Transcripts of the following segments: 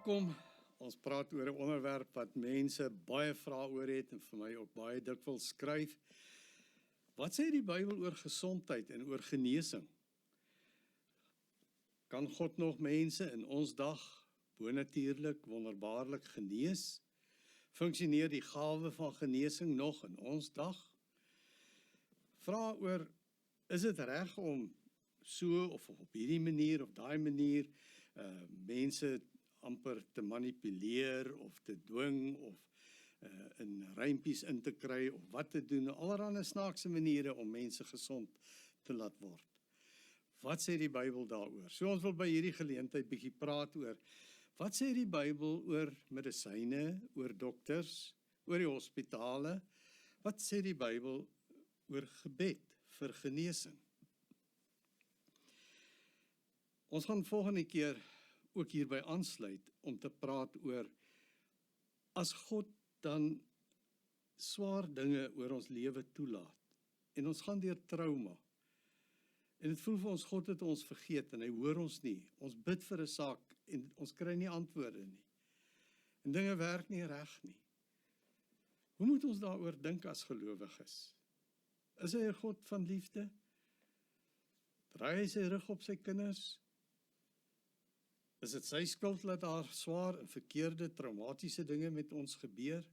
Welkom, ons praat oor 'n onderwerp wat mense baie vrae oor het en vir my ook baie dikwels skryf. Wat sê die Bybel oor gesondheid en oor genesing? Kan God nog mense in ons dag bonatuurlik, wonderbaarlik genees? Funksioneer die gawe van genesing nog in ons dag? Vra oor, is dit reg om so of op hierdie manier of daai manier mense amper te manipuleer of te dwing of in rympies in te kry of wat te doen, allerlei snaakse maniere om mense gesond te laat word. Wat sê die Bybel daaroor? So ons wil by hierdie geleentheid bietjie praat oor, wat sê die Bybel oor medisyne, oor dokters, oor die hospitale? Wat sê die Bybel oor gebed vir genesing? Ons gaan volgende keer ook hierby aansluit om te praat oor, as God dan swaar dinge oor ons lewe toelaat, en ons gaan deur trauma, en het voel vir ons, God het ons vergeet, en hy hoor ons nie, ons bid vir 'n saak, en ons kry nie antwoorde nie, en dinge werk nie reg nie. Hoe moet ons daaroor dink as gelowiges? Is hy 'n God van liefde? Draai hy sy rug op sy kinders? Is dit sy skuld dat daar swaar en verkeerde, traumatiese dinge met ons gebeur?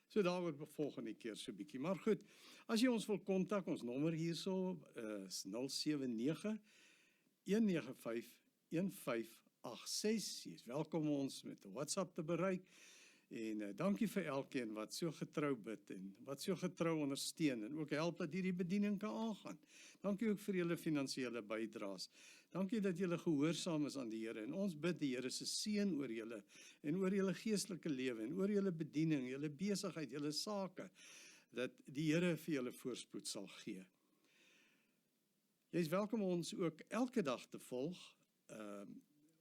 So daaroor volgende keer so bietjie. Maar goed, as jy ons wil kontak, ons nommer hierso is 079-195-1586. Jy is welkom om ons met 'n WhatsApp te bereik. En dankie vir elkeen wat so getrou bid en wat so getrou ondersteun en ook help dat hierdie bediening kan aangaan. Dankie ook vir julle finansiële bydraes. Dankie dat julle gehoorsaam is aan die Here en ons bid die Here se seën oor julle en oor julle geestelike lewe en oor julle bediening, julle besigheid, julle sake, dat die Here vir julle voorspoed sal gee. Jy is welkom om ons ook elke dag te volg.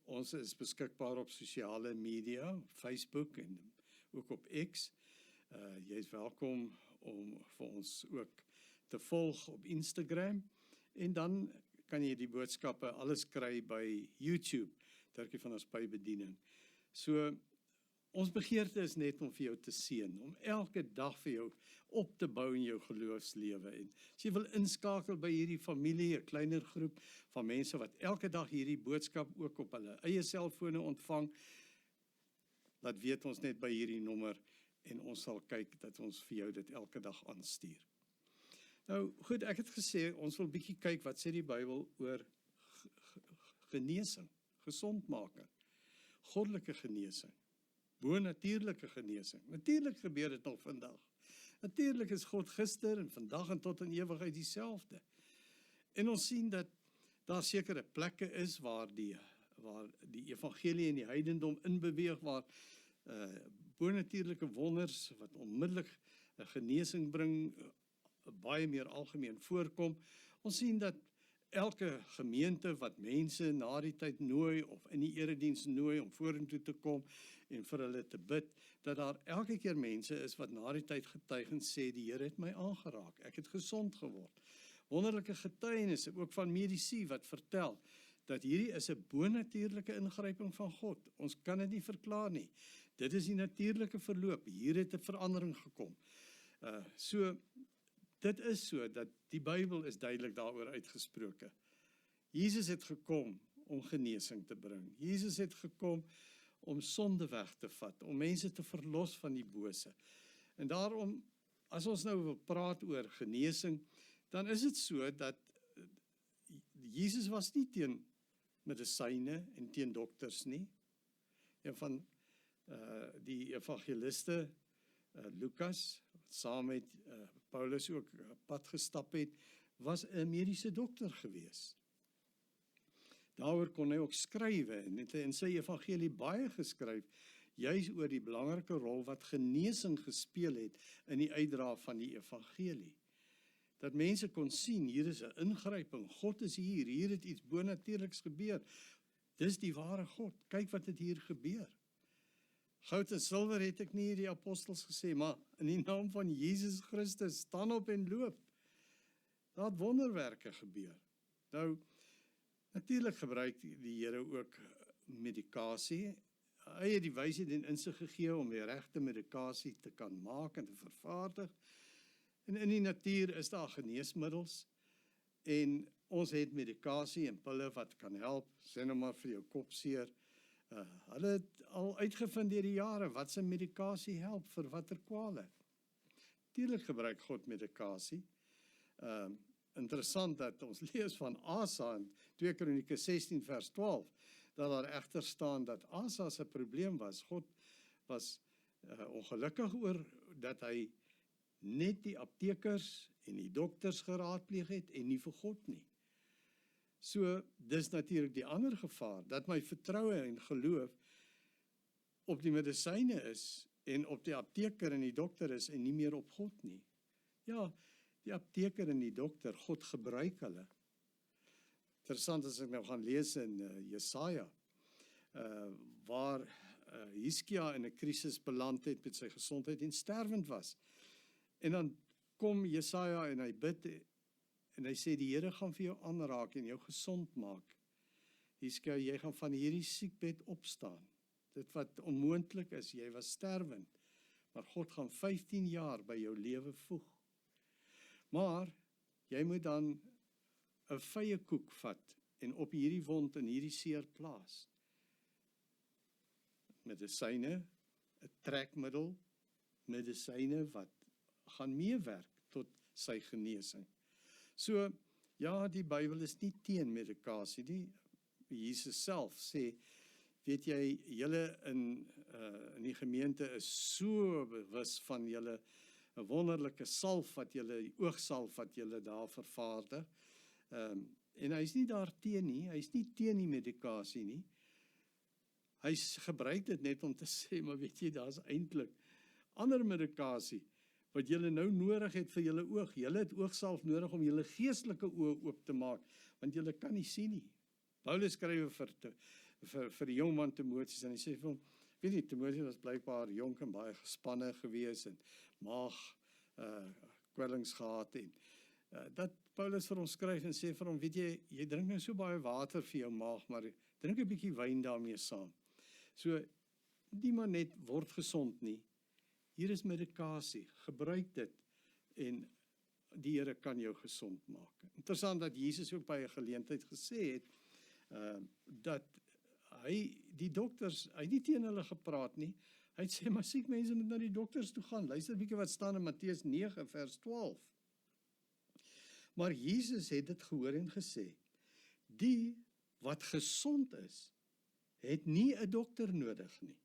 Ons is beskikbaar op sosiale media, Facebook en ook op X. Jy is welkom om vir ons ook te volg op Instagram. En dan kan jy die boodskappe alles kry by YouTube, terwyl van ons bybediening. So, ons begeerte is net om vir jou te seën, om elke dag vir jou op te bou in jou geloofslewe. En as jy wil inskakel by hierdie familie, 'n kleiner groep van mense wat elke dag hierdie boodskap ook op hulle eie selfone ontvang, laat weet ons net by hierdie nommer en ons sal kyk dat ons vir jou dit elke dag aanstuur. Nou goed, ek het gesê, ons wil bietjie kyk wat sê die Bybel oor genesing, gesondmaking, goddelike genesing. Bonatuurlike genesing. Natuurlik gebeur dit nog vandag. Natuurlik is God gister en vandag en tot in ewigheid dieselfde. En ons sien dat daar sekere plekke is waar die evangelie en die heidendom inbeweeg, waar bonatuurlike wonders wat onmiddellik genesing bring, baie meer algemeen voorkom. Ons sien dat elke gemeente wat mense na die tyd nooi of in die erediens nooi om vorentoe te kom en vir hulle te bid, dat daar elke keer mense is wat na die tyd getuig en sê, die Here het my aangeraak, ek het gesond geword. Wonderlike getuienisse ook van medici wat vertel dat hierdie is 'n bonatuurlike ingryping van God. Ons kan dit nie verklaar nie. Dit is die natuurlike verloop. Hier het 'n verandering gekom. Dit is so, dat die Bybel is duidelik daaroor uitgesproke. Jesus het gekom om genesing te bring. Jesus het gekom om sonde weg te vat, om mense te verlos van die bose. En daarom, as ons nou wil praat oor genesing, dan is dit so dat Jesus was nie teen medisyne en teen dokters nie. Een van die evangeliste, Lukas, wat saam met Paulus ook pad gestap het, was 'n mediese dokter gewees. Daaroor kon hy ook skrywe en het hy in sy evangelie baie geskryf, juis oor die belangrike rol wat genesing gespeel het in die uitdra van die evangelie. Dat mense kon sien, hier is 'n ingryping, God is hier het iets bonatuurliks gebeur. Dis die ware God, kyk wat het hier gebeur. Goud en silwer het ek nie, die apostels gesê, maar in die naam van Jesus Christus, staan op en loop. Daar het wonderwerke gebeur. Nou, natuurlik gebruik die Here ook medikasie, Hy het die wysheid en insig gegee om die regte medikasie te kan maak en te vervaardig. En in die natuur is daar geneesmiddels en ons het medikasie en pille wat kan help, sê nou maar vir jou kopseer. Hulle het al uitgevind deur die jare wat se medikasie help vir watter kwale. Tuurlik gebruik God medikasie. Interessant dat ons lees van Asa in 2 Kronieke 16 vers 12, dat daar egter staan dat Asa se probleem was, God was ongelukkig oor dat hy net die aptekers en die dokters geraadpleeg het en nie vir God nie. So, dis natuurlik die ander gevaar, dat my vertroue en geloof op die medisyne is en op die apteker en die dokter is en nie meer op God nie. Ja, die apteker en die dokter, God gebruik hulle. Interessant as ek nou gaan lees in Jesaja, waar Hiskia in 'n krisis beland het met sy gesondheid en sterwend was. En dan kom Jesaja en hy bid en hy sê die Here gaan vir jou aanraak en jou gesond maak. Hiskia, jy gaan van hierdie siekbed opstaan. Dit wat onmoontlik is, jy was sterwend, maar God gaan 15 jaar by jou lewe voeg. Maar jy moet dan 'n vye koek vat en op hierdie wond en hierdie seer plaas. Medisyne, 'n trekmiddel, medisyne wat gaan meewerk tot sy genesing. So, ja, die Bybel is nie teen medikasie nie. Jesus self sê, weet jy, julle in die gemeente is so bewus van julle 'n wonderlike salf wat julle, die oogsalf wat julle daar vervaardig. En hy is nie daar teen nie, hy is nie teen die medikasie nie. Hy gebruik dit net om te sê, maar weet jy, daar is eintlik ander medikasie wat julle nou nodig het vir julle oog. Julle het oogsalf nodig om julle geestelike oë oop te maak, want julle kan nie sien nie. Paulus skryf vir die jong man Timoteus en hy sê vir hom, weet nie, Timoteus was blykbaar jonk en baie gespanne gewees en kwellings gehad en dat Paulus vir hom skryf en sê vir hom, weet jy drink nou so baie water vir jou maag, maar drink 'n bietjie wyn daarmee saam. So, nie maar net word gesond nie. Hier is medikasie, gebruik dit en die Here kan jou gesond maak. Interessant dat Jesus ook by 'n geleentheid gesê het, dat die dokters, hy nie teen hulle gepraat nie, hy het sê, maar siek mense moet na die dokters toe gaan. Luister bietjie wat staan in Matteus 9 vers 12. Maar Jesus het dit gehoor en gesê, die wat gesond is, het nie 'n dokter nodig nie,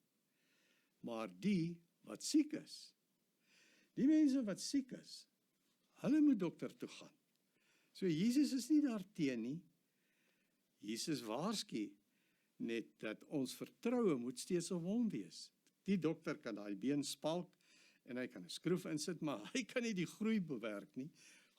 maar die wat siek is. Die mense wat siek is, hulle moet dokter toe gaan. So Jesus is nie daarteen nie. Jesus waarsku net dat ons vertroue moet steeds op hom wees. Die dokter kan daai been spalk en hy kan 'n skroef insit, maar hy kan nie die groei bewerk nie.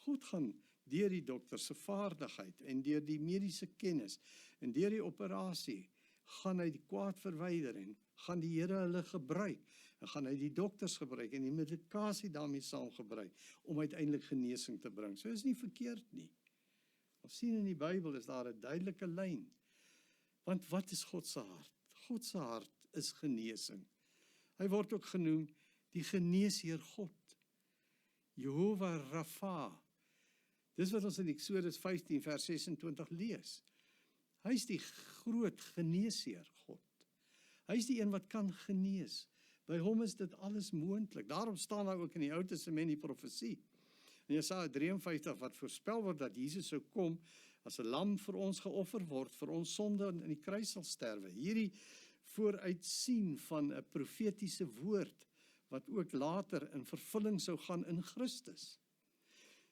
God gaan deur die dokter se vaardigheid en deur die mediese kennis en deur die operasie gaan hy die kwaad verwyder en gaan die Here hulle gebruik en gaan hy die dokters gebruik en die medikasie daarmee saam gebruik om uiteindelik genesing te bring. So is nie verkeerd nie. Ons sien in die Bybel is daar 'n duidelike lyn. Want wat is God se hart? God se hart is genesing. Hy word ook genoem die geneesheer God. Jehovah Rapha. Dis wat ons in Eksodus 15 vers 26 lees. Hy is die groot geneesheer God. Hy is die een wat kan genees. By hom is dit alles moontlik. Daarom staan daar ook in die Ou Testament die profesie. In Jesaja 53 wat voorspel word dat Jesus sou kom as 'n lam vir ons geoffer word, vir ons sonde in die kruis sal sterwe. Hierdie vooruitsien van 'n profetiese woord wat ook later in vervulling sou gaan in Christus.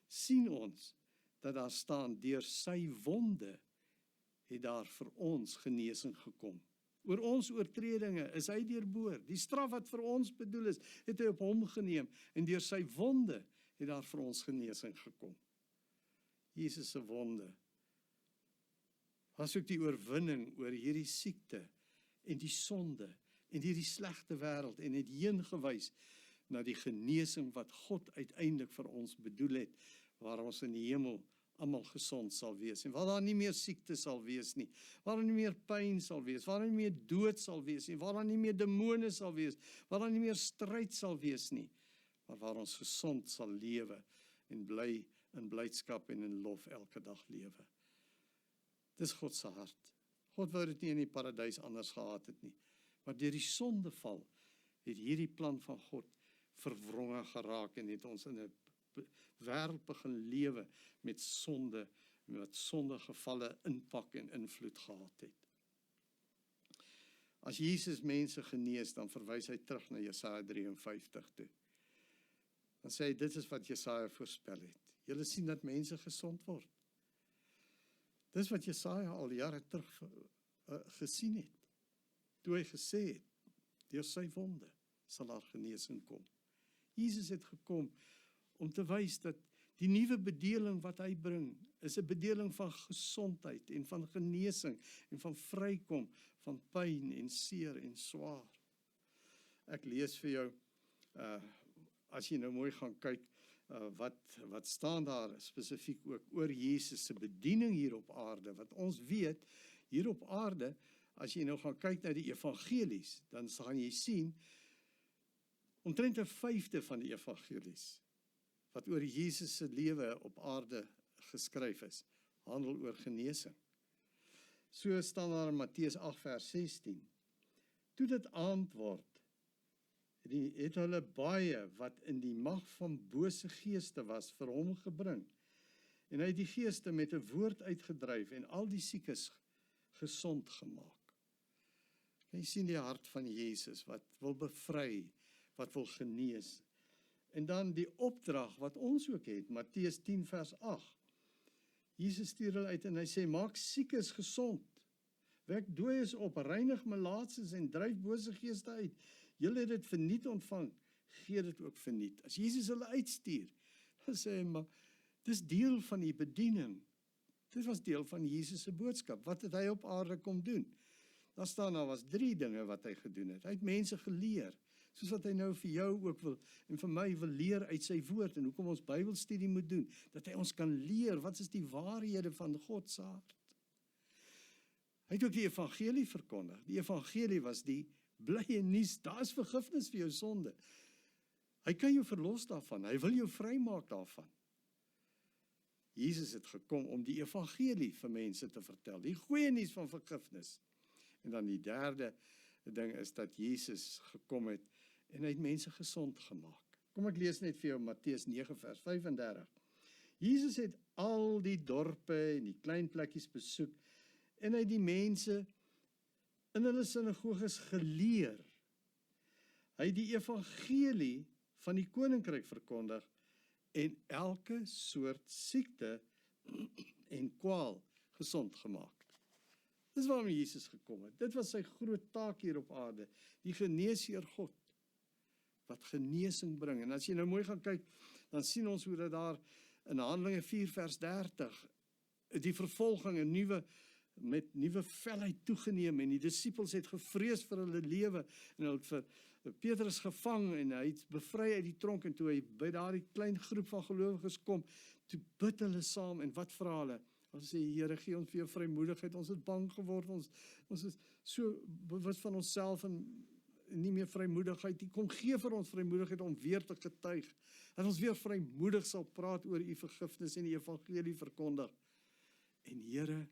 Sien ons dat daar staan, deur sy wonde het daar vir ons genesing gekom. Oor ons oortredinge is hy deurboor. Die straf wat vir ons bedoel is, het hy op hom geneem en deur sy wonde het daar vir ons genesing gekom. Jesus se wonde was ook die oorwinning oor hierdie siekte en die sonde en hierdie slegte wêreld en het heen gewys na die genesing wat God uiteindelik vir ons bedoel het, waar ons in die hemel almal gesond sal wees en waar daar nie meer siekte sal wees nie, waar daar nie meer pyn sal wees, waar daar nie meer dood sal wees nie, waar daar nie meer demone sal wees, waar daar nie meer stryd sal wees nie, maar waar ons gesond sal lewe en bly in blydskap en in lof elke dag lewe. Dis God se hart. God wou dit nie in die paradys anders gehad het nie, maar deur die sondeval het hierdie plan van God verwronge geraak en het ons in 'n wêreld begin lewe met sonde, wat sondegevalle impak en invloed gehad het. As Jesus mense genees, dan verwys hy terug na Jesaja 53 toe. Dan sê hy, dit is wat Jesaja voorspel het. Julle sien dat mense gesond word. Dis wat Jesaja al jare terug gesien het. Toe hy gesê het, deur sy wonde sal daar genesing kom. Jesus het gekom om te wys dat die nuwe bedeling wat hy bring, is 'n bedeling van gesondheid en van genesing en van vrykom van pyn en seer en swaar. Ek lees vir jou, as jy nou mooi gaan kyk, wat staan daar spesifiek ook oor Jesus se bediening hier op aarde, wat ons weet, hier op aarde, as jy nou gaan kyk na die evangelies, dan gaan jy sien, omtrent 1/5 van die evangelies, wat oor Jesus se lewe op aarde geskryf is, handel oor genesing. So staan daar in Matteus 8 vers 16, toe dit aand word, het hulle baie wat in die mag van bose geeste was vir hom gebring, en hy het die geeste met 'n woord uitgedryf en al die siekes gesond gemaak. Jy sien die hart van Jesus wat wil bevry, wat wil genees. En dan die opdrag wat ons ook het, Matteus 10 vers 8. Jesus stuur hulle uit en hy sê, maak siekes gesond, wek dooies op, reinig melaatses en dryf bose geeste uit. Julle het dit verniet ontvang, gee dit ook verniet. As Jesus hulle uitstuur, dan sê hy, maar dis deel van die bediening. Dit was deel van Jesus se boodskap. Wat het hy op aarde kom doen? Daar staan, daar was 3 dinge wat hy gedoen het. Hy het mense geleer, soos wat hy nou vir jou ook wil, en vir my wil leer uit sy woord, en hoekom ons Bybelstudie moet doen, dat hy ons kan leer, wat is die waarhede van God se hart. Hy het ook die evangelie verkondig. Die evangelie was die blye nuus, daar is vergifnis vir jou sonde. Hy kan jou verlos daarvan, hy wil jou vrymaak daarvan. Jesus het gekom om die evangelie vir mense te vertel, die goeie nuus van vergifnis. En dan die derde ding is dat Jesus gekom het en hy het mense gesond gemaak. Kom ek lees net vir jou Matteus 9 vers 35. Jesus het al die dorpe en die klein plekkies besoek en hy het die mense in hulle sinagoges geleer. Hy het die evangelie van die koninkryk verkondig en elke soort siekte en kwaal gesond gemaak. Dis waarom Jesus gekom het. Dit was sy groot taak hier op aarde, die geneesheer God, wat genesing bring. En as jy nou mooi gaan kyk, dan sien ons hoe dat daar in Handelinge 4 vers 30, die vervolging met nuwe felheid toegeneem, en die disippels het gevrees vir hulle lewe, en hulle het vir Petrus gevang, en hy het bevry uit die tronk, en toe hy by daardie klein groep van gelowiges kom, toe bid hulle saam, en wat vra hulle? Hulle sê, Here, gee ons vir jou vrymoedigheid, ons het bang geword, ons is so bewus van onsself, en nie meer vrymoedigheid, kom gee vir ons vrymoedigheid om weer te getuig, dat ons weer vrymoedig sal praat oor u vergifnis en die evangelie verkondig. En Here,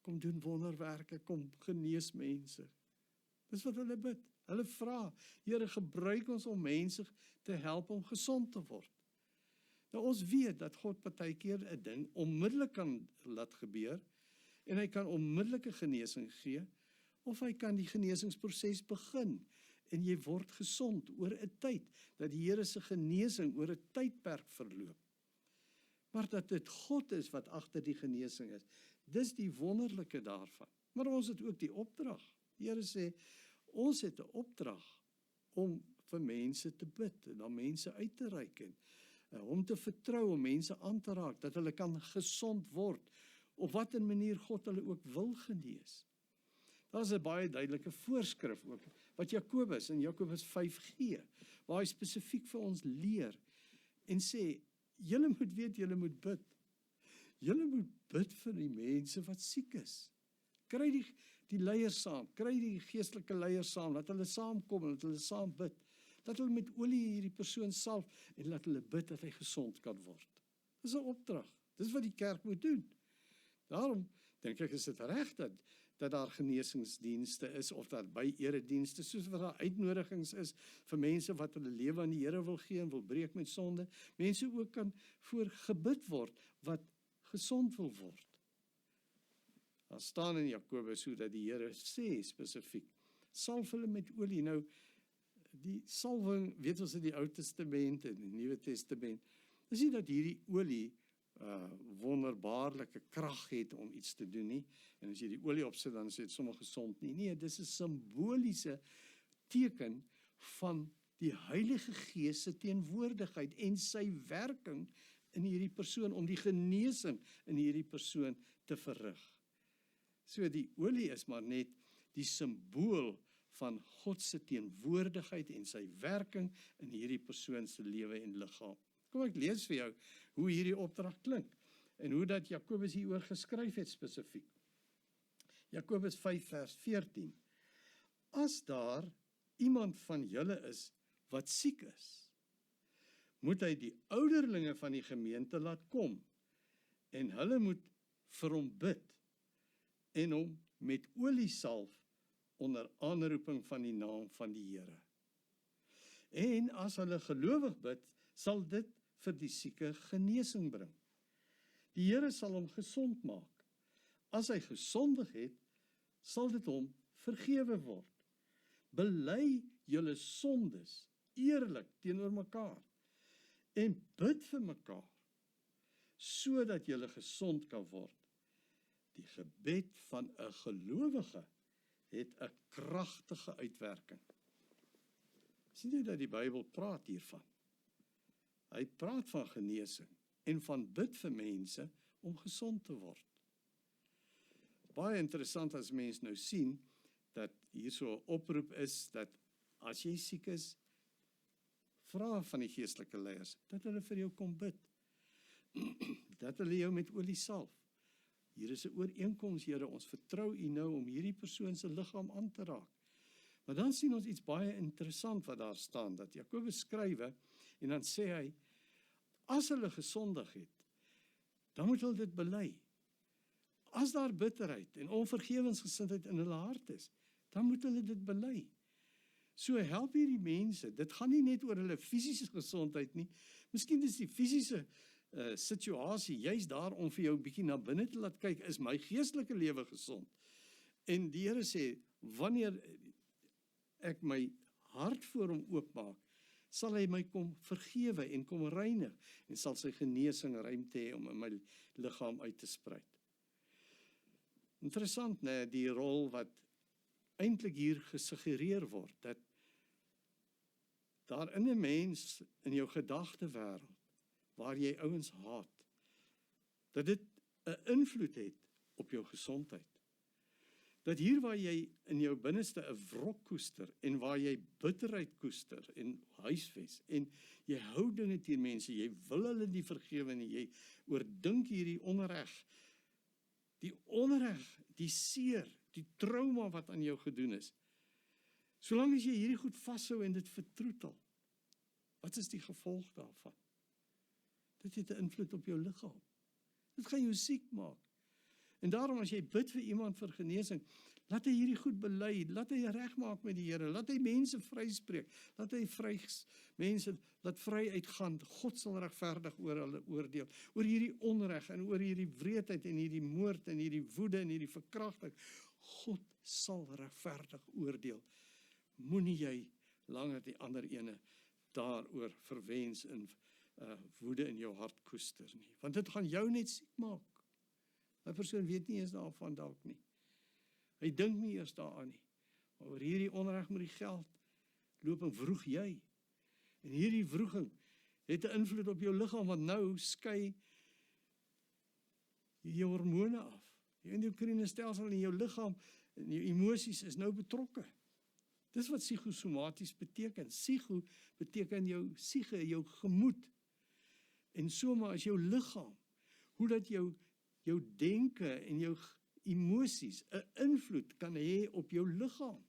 kom doen wonderwerke, kom genees mense. Dis wat hulle bid. Hulle vra, Here, gebruik ons om mense te help om gesond te word. Nou ons weet dat God partykeer 'n ding onmiddellik kan laat gebeur, en hy kan onmiddellike genesing gee, of hy kan die genesingsproses begin, en jy word gesond oor 'n tyd, dat die Here se genesing oor 'n tydperk verloop. Maar dat dit God is wat agter die genesing is, dis die wonderlike daarvan. Maar ons het ook die opdrag. Die Here sê, ons het 'n opdrag om vir mense te bid, en dan mense uit te reik, en om te vertrou, om mense aan te raak, dat hulle kan gesond word, op watter manier God hulle ook wil genees. Daar is 'n baie duidelike voorskrif ook, wat Jakobus in Jakobus 5 gee, waar hy spesifiek vir ons leer, en sê, julle moet weet, julle moet bid. julle moet bid vir die mense wat siek is. Kry die leiers saam, kry die geestelike leiers saam, laat hulle saamkom en laat hulle saam bid. Laat hulle met olie hierdie persoon salf en laat hulle bid dat hy gesond kan word. Dis 'n opdrag. Dis wat die kerk moet doen. Daarom dink ek is dit reg dat daar genesingsdienste is of dat by eredienste, soos wat daar uitnodigings is vir mense wat hulle lewe aan die Here wil gee en wil breek met sonde, mense ook kan voor gebid word wat gesond wil word. Daar staan in Jakobus hoe dat die Here sê spesifiek, salf hulle met olie. Nou, die salwing, weet ons in die Ou Testament en die Nuwe Testament, is nie dat hierdie olie wonderbaarlike krag het om iets te doen nie, en as jy die olie opsit, dan is dit sommer gesond nie. Nee, dis 'n simboliese teken van die Heilige Gees se teenwoordigheid en sy werking in hierdie persoon, om die genesing in hierdie persoon te verrig. So die olie is maar net die simbool van God se teenwoordigheid en sy werking in hierdie persoon se lewe en liggaam. Kom ek lees vir jou hoe hierdie opdrag klink en hoe dat Jakobus hieroor geskryf het spesifiek. Jakobus 5 vers 14. As daar iemand van julle is wat siek is, moet hy die ouderlinge van die gemeente laat kom en hulle moet vir hom bid en hom met olie salf onder aanroeping van die naam van die Here. En as hulle gelowig bid, sal dit vir die sieke genesing bring. Die Here sal hom gesond maak. As hy gesondig het, sal dit hom vergewe word. Bely julle sondes eerlik teenoor mekaar en bid vir mekaar, sodat julle gesond kan word. Die gebed van 'n gelowige het 'n kragtige uitwerking. Sien jy dat die Bybel praat hiervan? Hy praat van genesing en van bid vir mense om gesond te word. Baie interessant as mens nou sien dat hier so 'n oproep is dat as jy siek is, vra van die geestelike leiers dat hulle vir jou kom bid. Dat hulle jou met olie salf. Hier is 'n ooreenkoms, Here, ons vertrou U nou om hierdie persoon se liggaam aan te raak. Maar dan sien ons iets baie interessant wat daar staan, dat Jakobus skrywe, en dan sê hy, as hulle gesondig het, dan moet hulle dit bely. As daar bitterheid en onvergewensgesindheid in hulle hart is, dan moet hulle dit bely. So help hierdie mense, dit gaan nie net oor hulle fisiese gesondheid nie, miskien is die fisiese situasie juist daar om vir jou 'n bietjie na binne te laat kyk, is my geestelike lewe gesond? En die Here sê, wanneer ek my hart voor hom oopmaak, sal hy my kom vergewe en kom reinig, en sal sy genesing ruimte hê om in my liggaam uit te sprei. Interessant, né, die rol wat eintlik hier gesuggereer word, dat daar in 'n mens, in jou gedagtewêreld, waar jy ouens haat, dat dit 'n invloed het op jou gesondheid. Dat hier waar jy in jou binneste 'n wrok koester, en waar jy bitterheid koester, en huisves, en jy hou dinge teen mense, jy wil hulle nie vergewe nie, jy oordink hierdie onreg, die seer, die trauma wat aan jou gedoen is. Solank as jy hierdie goed vashou en dit vertroetel, wat is die gevolg daarvan? Dit het 'n invloed op jou liggaam. Dit gaan jou siek maak. En daarom as jy bid vir iemand vir genesing, laat hy hierdie goed bely, laat hy regmaak met die Here, laat hy mense vryspreek, laat hy mense laat vry uitgaan. God sal regverdig oor hulle oordeel, oor hierdie onreg en oor hierdie wreedheid en hierdie moord en hierdie woede en hierdie verkrachting. God sal regverdig oordeel. Moenie jy langer die ander ene daaroor verwens en woede in jou hart koester nie, want dit gaan jou net siek maak. 'n persoon weet nie eens daarvan dalk nie. Hy dink nie eers daaraan nie. Maar oor hierdie onreg met die geld loop en vroeg jy. En hierdie vroeging het 'n invloed op jou liggaam, want nou skei jou hormone af. Jou endokriene stelsel in jou liggaam en jou emosies is nou betrokke. Dis wat psigosomaties beteken. Psigo beteken jou siege, jou gemoed. En so maar as jou liggaam, hoe dat jou jou denke en jou emosies 'n invloed kan hê op jou liggaam.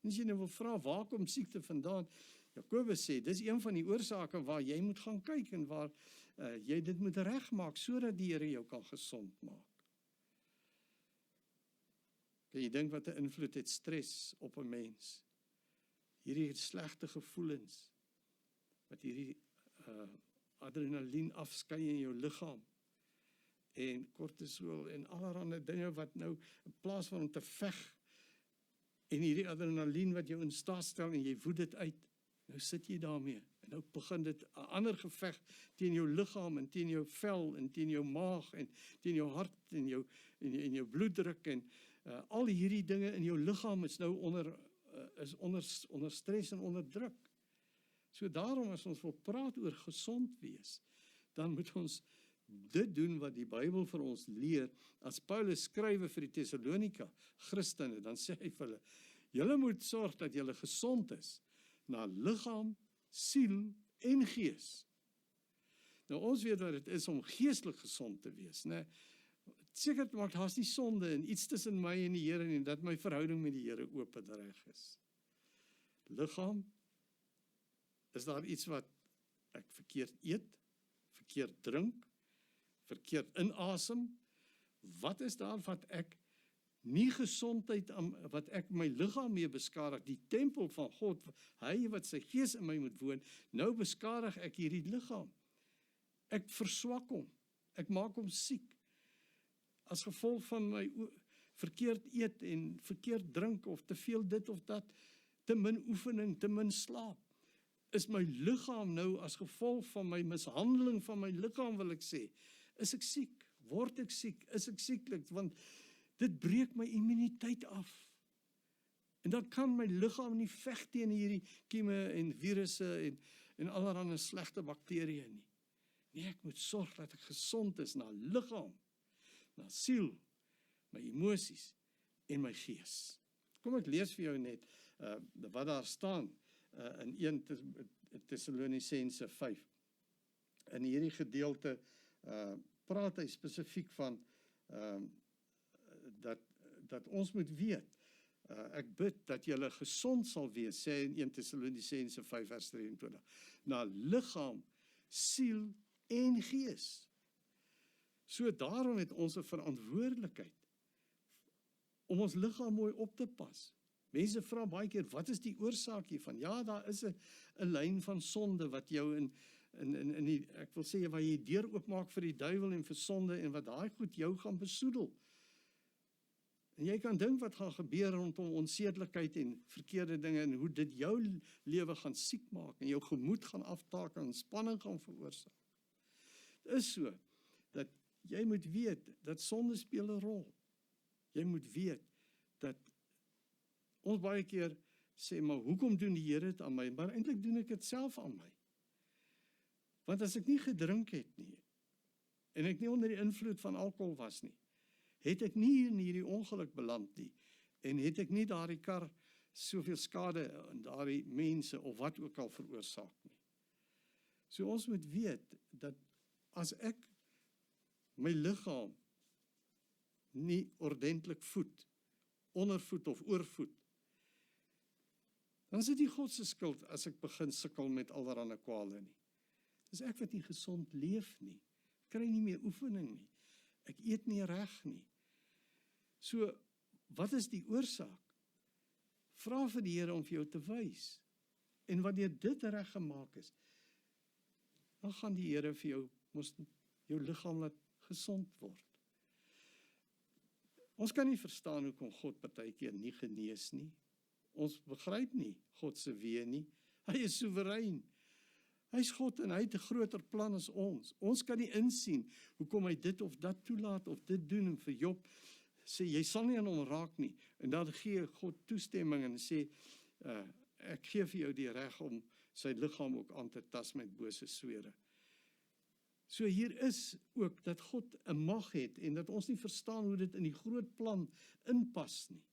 En as jy nou wil vra, waar kom siekte vandaan? Jakobus sê, dis een van die oorsake waar jy moet gaan kyk en waar jy dit moet regmaak, sodat die Here jou kan gesond maak. Kan jy dink wat 'n invloed het stres op 'n mens? Hierdie slegte gevoelens, wat hierdie adrenalien afskei in jou liggaam, en kortisol en allerlei dinge wat nou, in plaas van om te veg, en hierdie adrenalien wat jou in staat stel, en jy voed dit uit, nou sit jy daarmee, en nou begin dit 'n ander geveg teen jou liggaam, en teen jou vel, en teen jou maag, en teen jou hart, en jou bloeddruk, en al hierdie dinge in jou liggaam is nou onder stres en onder druk. So daarom, as ons wil praat oor gesond wees, dan moet ons dit doen wat die Bybel vir ons leer. As Paulus skrywe vir die Thessalonika Christene, dan sê hy vir hulle, julle moet sorg dat julle gesond is, na liggaam, siel en gees. Nou ons weet wat dit is om geestelik gesond te wees, né? Seker te maak, daar's nie sonde en iets tussen my en die Here en dat my verhouding met die Here oop en reg is. Liggaam, is daar iets wat ek verkeerd eet, verkeerd drink, verkeerd inasem? Wat is daar wat ek nie gesondheid, wat ek my liggaam mee beskadig, die tempel van God, hy wat sy gees in my moet woon, nou beskadig ek hierdie liggaam. Ek verswak hom, ek maak hom siek, as gevolg van my verkeerd eet en verkeerd drink, of te veel dit of dat, te min oefening, te min slaap, is my liggaam nou, as gevolg van my mishandeling van my liggaam, wil ek sê, is ek siek, word ek siek, is ek sieklik, want dit breek my immuniteit af. En dan kan my liggaam nie veg teen hierdie kieme en virusse en allerlei slegte bakterieë nie. Nee, ek moet sorg dat ek gesond is na liggaam, na siel, my emosies en my gees. Kom ek lees vir jou net wat daar staan in 1 Tessalonisense 5. In hierdie gedeelte praat hy spesifiek van dat ons moet weet, ek bid dat julle gesond sal wees, sê in 1 Tessalonisense 5 vers 23, na liggaam, siel en gees. So daarom het ons 'n verantwoordelikheid om ons liggaam mooi op te pas. Mense vra baie keer, wat is die oorsaak hiervan? Ja, daar is 'n lyn van sonde wat jou in die, ek wil sê, waar jy deur oopmaak vir die duiwel en vir sonde, en wat daai goed jou gaan besoedel. En jy kan dink wat gaan gebeur rondom onsedelikheid en verkeerde dinge, en hoe dit jou lewe gaan siek maak, en jou gemoed gaan aftaak, en spanning gaan veroorsaak. Het is so, dat jy moet weet, dat sonde speel 'n rol. Jy moet weet, dat ons baie keer sê, maar hoekom doen die Here dit aan my? Maar eintlik doen ek dit self aan my. Want as ek nie gedrink het nie, en ek nie onder die invloed van alkohol was nie, het ek nie in hierdie ongeluk beland nie, en het ek nie daardie kar soveel skade aan daardie mense, of wat ook al veroorsaak nie. So ons moet weet, dat as ek my liggaam nie ordentlik voed, ondervoed of oorvoed, dan is dit nie God se skuld as ek begin sukkel met allerlei kwale nie. Dis ek wat nie gesond leef nie, kry nie meer oefening nie, ek eet nie reg nie. So, wat is die oorsaak? Vra vir die Here om vir jou te wys, en wanneer dit reg gemaak is, dan gaan die Here vir jou, jou liggaam laat gesond word. Ons kan nie verstaan hoekom God partykeer nie genees nie. Ons begryp nie God se weë nie. Hy is soewerein. Hy is God en hy het 'n groter plan as ons. Ons kan nie insien hoekom hy dit of dat toelaat of dit doen, en vir Job sê, jy sal nie aan hom raak nie. En dan gee God toestemming en sê, ek gee vir jou die reg om sy liggaam ook aan te tas met bose swere. So hier is ook dat God 'n mag het, en dat ons nie verstaan hoe dit in die groot plan inpas nie,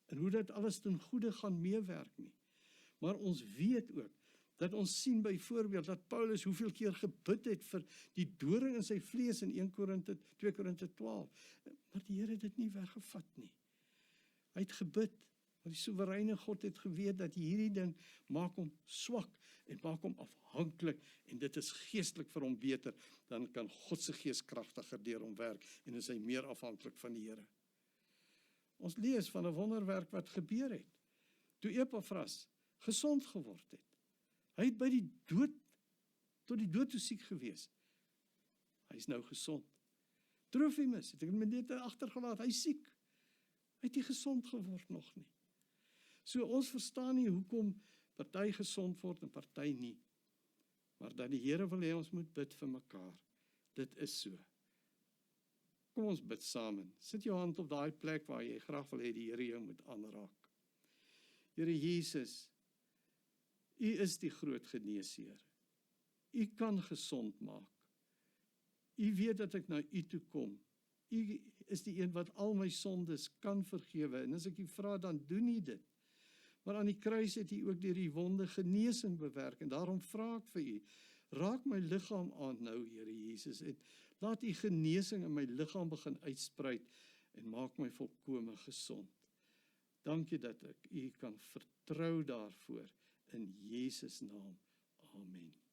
en hoe dit alles ten goeie gaan meewerk nie. Maar ons weet ook, Dat ons sien byvoorbeeld dat Paulus hoeveel keer gebid het vir die doring in sy vlees in 2 Korinte 12. Maar die Here het dit nie weggevat nie. Hy het gebid, want die soewereine God het geweet dat hierdie ding maak hom swak en maak hom afhanklik en dit is geestelik vir hom beter, dan kan God se gees kragtiger deur hom werk en is hy meer afhanklik van die Here. Ons lees van 'n wonderwerk wat gebeur het, toe Epafras gesond geword het. Hy het by die dood, tot die dood toe siek gewees. Hy is nou gesond. Trofimus, het ek met dit agtergelaat, hy is siek. Hy het nie gesond geword nog nie. So ons verstaan nie hoekom party gesond word en party nie. Maar dat die Here wil hê ons moet bid vir mekaar. Dit is so. Kom ons bid saam. Sit jou hand op daai plek waar jy graag wil hê die Here jou moet aanraak. Here Jesus, U is die groot geneesheer. U kan gesond maak. U weet dat ek na U toe kom. U is die een wat al my sondes kan vergewe. En as ek U vra, dan doen U dit. Maar aan die kruis het U ook deur die wonde genesing bewerk. En daarom vra ek vir U, raak my liggaam aan nou, Here Jesus. En laat U genesing in my liggaam begin uitsprei en maak my volkome gesond. Dankie dat ek U kan vertrou daarvoor. In Jesus naam. Amen.